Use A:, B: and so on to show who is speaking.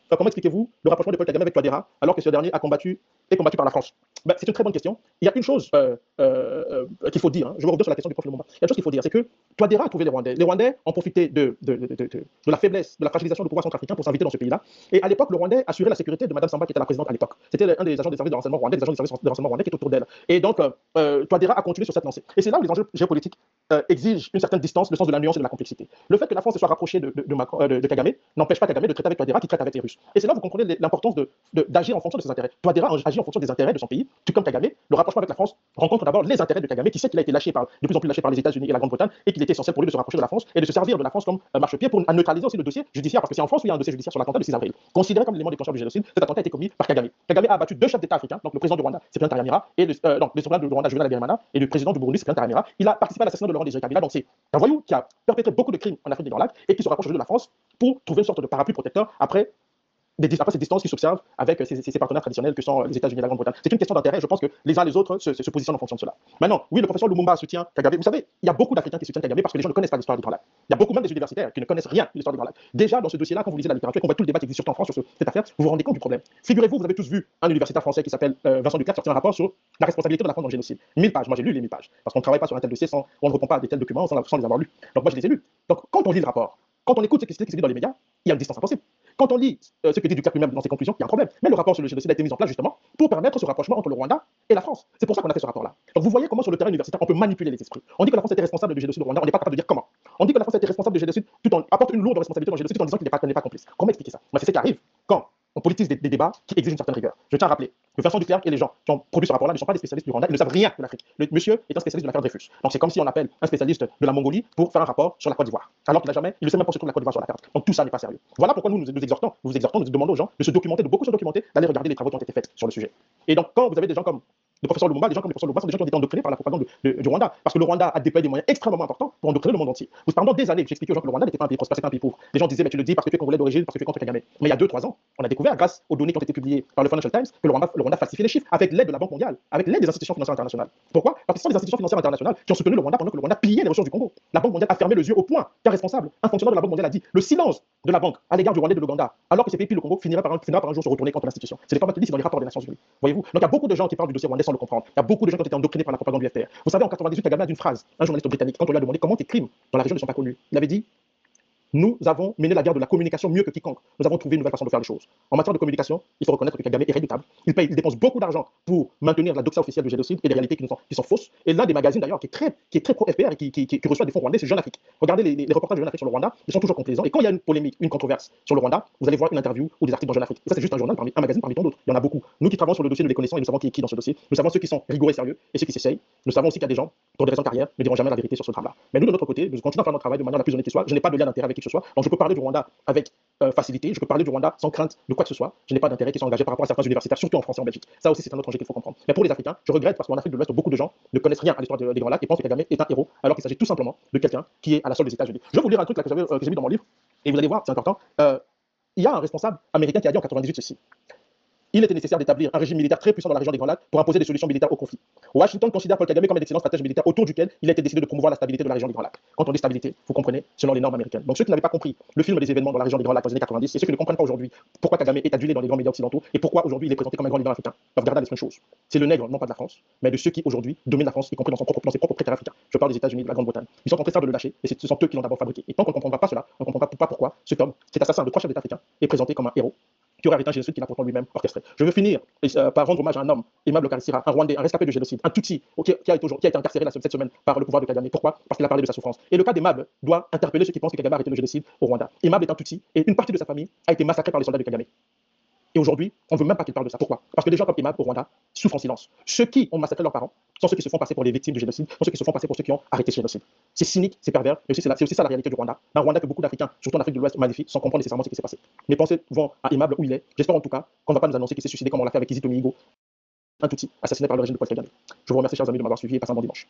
A: Enfin, comment expliquez-vous le rapprochement de Paul Kagame avec Touadéra alors que ce dernier est combattu par la France? Ben, c'est une très bonne question. Il y a une chose qu'il faut dire, hein. Je vais revenir sur la question du profil Lumumba. Il y a une chose qu'il faut dire, c'est que Touadéra a trouvé les Rwandais. Les Rwandais ont profité de la faiblesse, de la fragilisation du pouvoir centrafricain pour s'inviter dans ce pays-là. Et à l'époque, le Rwandais assurait la sécurité de Mme Samba, qui était la présidente à l'époque. C'était un des agents des services de renseignement rwandais, des agents des services de renseignement rwandais qui étaient autour d'elle. Et donc, Touadéra a continué sur cette lancée. Et c'est là où les enjeux géopolitiques exigent une certaine distance, le sens de la nuance et de la complexité. Le fait que la France se soit rapprochée de Kagame n'empêche pas Kagame de traiter avec Touadéra qui traite avec les Russes. Et c'est là où vous comprenez l'importance d'agir en fonction de ses intérêts. Touadéra agit en fonction des intérêts de son pays, tout comme Kagame. Le rapprochement avec la France rencontre d'abord les intérêts de Kagame, qui sait qu'il a été de plus en plus lâché par les États-Unis et la Grande-Bretagne, et qu'il était essentiel pour lui de se rapprocher de la France et de se servir de la France comme marchepied pour neutraliser aussi le dossier judiciaire, parce que c'est en France où il y a un dossier judiciaire sur l'attentat de 6 avril. Considéré comme l'élément déclencheur du génocide, cet attentat a été commis par Kagame. Kagame a abattu 2 chefs d'État africains, donc le président du Rwanda, Cyprien Ntaryamira, et le souverain du Rwanda, Juvenal Habyarimana, et le président du Burundi, Cyprien Ntaryamira. Il a participé à l'assassinat de Laurent Désiré Kabila, donc c'est un voyou qui a perpétré beaucoup de crimes en Afrique des Grands Lacs et qui se rapproche de la France pour trouver une sorte de parapluie protecteur après ces distances qui s'observent avec ses partenaires traditionnels que sont les États-Unis et la Grande-Bretagne. C'est une question d'intérêt, je pense que les uns les autres se positionnent en fonction de cela. Maintenant, oui, le professeur Lumumba soutient Kagame. Vous savez, il y a beaucoup d'Africains qui soutiennent Kagame parce que les gens ne connaissent pas l'histoire des Grands Lacs. Il y a beaucoup même des universitaires qui ne connaissent rien de l'histoire des Grands Lacs. Déjà, dans ce dossier-là, quand vous lisez la littérature, qu'on voit tout le débat qui existe surtout en France sur cette affaire, vous vous rendez compte du problème. Figurez-vous, vous avez tous vu un universitaire français qui s'appelle Vincent Duclerc sortir un rapport sur la responsabilité de la France dans le génocide. 1000 pages, moi j'ai lu les 1000 pages, parce qu'on ne travaille pas sur un tel dossier on ne répond pas à des tels documents sans les avoir lus. Donc moi je les ai lus. Donc quand on lit le rapport, quand on écoute ce qui se dit dans les médias, il y a une distance impossible. Quand on lit ce que dit Duclerc lui-même dans ses conclusions, il y a un problème. Mais le rapport sur le génocide a été mis en place justement pour permettre ce rapprochement entre le Rwanda et la France. C'est pour ça qu'on a fait ce rapport-là. Donc vous voyez comment sur le terrain universitaire on peut manipuler les esprits. On dit que la France était responsable du génocide au Rwanda, on n'est pas capable de dire comment. On dit que la France était responsable du génocide tout en apporte une lourde responsabilité dans le génocide tout en disant qu'il n'est pas complice. Comment expliquer ça? Moi, c'est ce qui arrive quand on politise des débats qui exigent une certaine rigueur. Je tiens à rappeler que Vincent Duclerc et les gens qui ont produit ce rapport-là ne sont pas des spécialistes du Rwanda, ils ne savent rien de l'Afrique. Le monsieur est un spécialiste de l'affaire Dreyfus. Donc c'est comme si on appelle un spécialiste de la Mongolie pour faire un rapport sur la Côte d'Ivoire. Alors qu'il n'a jamais, il ne sait même pas où se trouve la Côte d'Ivoire sur la carte. Donc tout ça n'est pas sérieux. Voilà pourquoi nous exhortons, nous demandons aux gens de se documenter, de beaucoup se documenter, d'aller regarder les travaux qui ont été faits sur le sujet. Et donc quand vous avez des gens comme le professeur Lumumba, des gens comme le professeur Lumumba sont des gens qui ont été endoctrinés par la propagande du Rwanda, parce que le Rwanda a déployé des moyens extrêmement importants pour endoctriner le monde entier. Pendant des années, j'expliquais aux gens que le Rwanda n'était pas un pays prospère, c'était un pays pauvre. Les gens disaient, mais tu le dis parce que tu es congolais d'origine, parce que tu es contre Kagame. Mais il y a 2-3 ans, on a découvert, grâce aux données qui ont été publiées par le Financial Times, que le Rwanda falsifiait les chiffres avec l'aide de la Banque mondiale, avec l'aide des institutions financières internationales. Pourquoi? Parce que ce sont les institutions financières internationales qui ont soutenu le Rwanda pendant que le Rwanda pillait les ressources du Congo. La Banque mondiale a fermé les yeux au point qu'un responsable, un fonctionnaire de la Banque mondiale a dit le silence de la banque à l'égard du Rwanda et de l'Ouganda, alors que ces pays pillent le Congo, finira par un jour se retourner contre l'institution. C'est les formes c'est dans les rapports des Nations Unies. Voyez-vous? Donc il y a beaucoup de gens qui parlent du dossier rwandais sans le comprendre. Il y a beaucoup de gens qui ont été endoctrinés par la propagande du FPR. Vous savez, en 98, Kagame a d'une phrase, un journaliste britannique, quand on lui a demandé comment tes crimes dans la région ne sont pas connus, il avait dit nous avons mené la guerre de la communication mieux que quiconque. Nous avons trouvé une nouvelle façon de faire les choses. En matière de communication, il faut reconnaître que Kagame est redoutable. Il dépense beaucoup d'argent pour maintenir la doxa officielle du génocide et des réalités qui sont fausses. Et l'un des magazines d'ailleurs qui est très pro-FPR et qui reçoit des fonds rwandais, c'est Jeune Afrique. Regardez les reportages de Jeune Afrique sur le Rwanda, ils sont toujours complaisants. Et quand il y a une polémique, une controverse sur le Rwanda, vous allez voir une interview ou des articles dans Jeune Afrique. Et ça, c'est juste un journal, un magazine parmi tant d'autres. Il y en a beaucoup. Nous qui travaillons sur le dossier, nous les connaissons et nous savons qui est qui dans ce dossier. Nous savons ceux qui sont rigoureux et sérieux et ceux qui s'essayent. Nous savons aussi qu'il y a des gens, pour des raisons de carrière, ne diront jamais la vérité sur ce drame-là. Mais nous, de notre côté, nous continuons à faire notre travail de manière la plus honnête qui soit. Je n'ai pas de lien d'intérêt avec qui que ce soit. Donc je peux parler du Rwanda avec facilité, je peux parler du Rwanda sans crainte de quoi que ce soit. Je n'ai pas d'intérêt qui sont engagés par rapport à certains universitaires, surtout en France et en Belgique. Ça aussi, c'est un autre enjeu qu'il faut comprendre. Mais pour les Africains, je regrette parce qu'en Afrique de l'Ouest, beaucoup de gens ne connaissent rien à l'histoire des Grands Lacs et pensent que Kagame est un héros, alors qu'il s'agit tout simplement de quelqu'un qui est à la solde des États-Unis. Je vais vous lire un truc là, que j'ai mis dans mon livre, et vous allez voir, c'est important. Il y a un responsable américain qui a dit en 98 ceci. Il était nécessaire d'établir un régime militaire très puissant dans la région des Grands Lacs pour imposer des solutions militaires au conflit. Washington considère Paul Kagame comme un excellent stratège militaire autour duquel il a été décidé de promouvoir la stabilité de la région des Grands Lacs. Quand on dit stabilité, vous comprenez, selon les normes américaines. Donc ceux qui n'avaient pas compris le film des événements dans la région des Grands Lacs dans les années 90, et ceux qui ne comprennent pas aujourd'hui pourquoi Kagame est adulé dans les grands médias occidentaux et pourquoi aujourd'hui il est présenté comme un grand leader africain, doivent garder à l'esprit une chose. C'est le nègre, non pas de la France, mais de ceux qui aujourd'hui dominent la France, y compris dans ses propres prétendants africains. Je parle des États-Unis, de la Grande-Bretagne. Ils sont en train de le lâcher, et ce sont eux qui l'ont d'abord fabriqué. Et tant qu'on ne comprendra pas cela, on ne comprendra pas pourquoi cet homme, cet assassin de 3 chefs d'État africains, est présenté comme un héros qui aurait arrêté un génocide qu'il a pourtant lui-même orchestré. Je veux finir par rendre hommage à un homme, Aimable Karissira, un Rwandais, un rescapé de génocide, un Tutsi, qui a été incarcéré cette semaine par le pouvoir de Kagame. Pourquoi? Parce qu'il a parlé de sa souffrance. Et le cas d'Aimable doit interpeller ceux qui pensent que Kagame a arrêté le génocide au Rwanda. Aimable est un Tutsi et une partie de sa famille a été massacrée par les soldats de Kagame. Et aujourd'hui, on ne veut même pas qu'il parle de ça. Pourquoi? Parce que des gens comme Aimable au Rwanda souffrent en silence. Ceux qui ont massacré leurs parents sont ceux qui se font passer pour les victimes du génocide, sont ceux qui se font passer pour ceux qui ont arrêté ce génocide. C'est cynique, c'est pervers, mais c'est aussi ça la réalité du Rwanda. Un Rwanda que beaucoup d'Africains, surtout en Afrique de l'Ouest, magnifient sans comprendre nécessairement ce qui s'est passé. Mes pensées vont à Aimable où il est. J'espère en tout cas qu'on ne va pas nous annoncer qu'il s'est suicidé comme on l'a fait avec Kizito Mihigo, un Tutsi assassiné par le régime de Paul Kagame. Je vous remercie, chers amis, de m'avoir suivi et passez un bon dimanche.